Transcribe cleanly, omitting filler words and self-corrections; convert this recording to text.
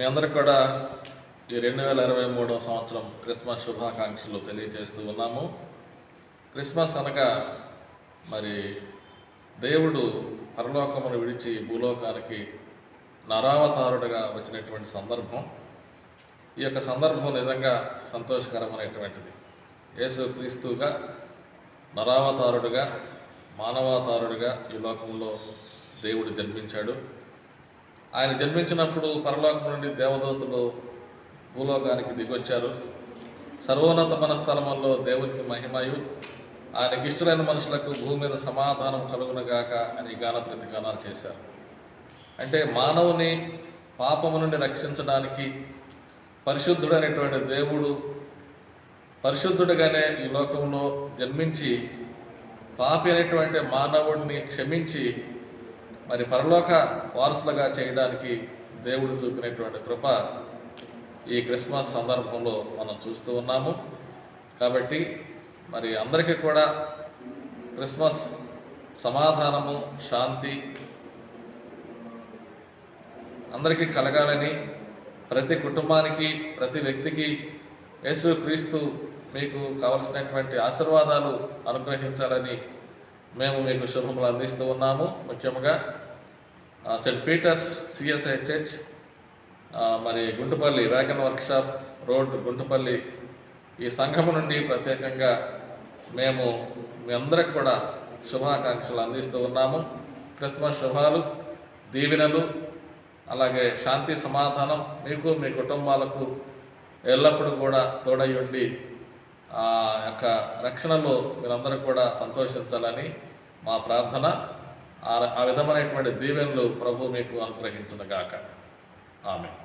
మీ అందరికి కూడా ఈ 2023 సంవత్సరం క్రిస్మస్ శుభాకాంక్షలు తెలియజేస్తూ ఉన్నాము. క్రిస్మస్ అనగా మరి దేవుడు పరలోకమును విడిచి భూలోకానికి నరావతారుడుగా వచ్చినటువంటి సందర్భం. ఈ యొక్క సందర్భం నిజంగా సంతోషకరమైనటువంటిది. యేసు క్రీస్తుగా నరావతారుడుగా మానవావతారుడుగా ఈ లోకంలో దేవుడు జన్మించాడు. ఆయన జన్మించినప్పుడు పరలోకం నుండి దేవదూతలు భూలోకానికి దిగొచ్చారు. సర్వోన్నతమైన స్థలముల్లో దేవునికి మహిమయు ఆయనకి ఇష్టమైన మనుషులకు భూమి మీద సమాధానం కలుగునగాక అని గాన ప్రతిగానాలు చేశారు. అంటే మానవుని పాపము నుండి రక్షించడానికి పరిశుద్ధుడైనటువంటి దేవుడు పరిశుద్ధుడిగానే ఈ లోకంలో జన్మించి పాపి అయినటువంటి మానవుడిని క్షమించి మరి పరలోక వారసులుగా చేయడానికి దేవుడు చూపినటువంటి కృప ఈ క్రిస్మస్ సందర్భంలో మనం చూస్తూ ఉన్నాము. కాబట్టి మరి అందరికీ కూడా క్రిస్మస్ సమాధానము, శాంతి అందరికీ కలగాలని, ప్రతి కుటుంబానికి ప్రతి వ్యక్తికి యేసు క్రీస్తు మీకు కావలసినటువంటి ఆశీర్వాదాలు అనుగ్రహించాలని మేము మీకు శుభములు అందిస్తూ ఉన్నాము. ముఖ్యంగా సెయింట్ పీటర్స్ సిఎస్ఐ చర్చ్ మరి Guntupalli wagon workshop road Guntupalli ఈ సంఘము నుండి ప్రత్యేకంగా మేము మీ అందరికి కూడా శుభాకాంక్షలు అందిస్తూ ఉన్నాము. క్రిస్మస్ శుభాలు, దీవెనలు, అలాగే శాంతి సమాధానం మీకు మీ కుటుంబాలకు ఎల్లప్పుడూ కూడా తోడై ఉండి ఆ యొక్క రక్షణలో మీరందరూ కూడా సంతోషించాలని మా ప్రార్థన. ఆ విధమైనటువంటి దీవెనలు ప్రభు మీకు అనుగ్రహించునుగాక. ఆమేన్.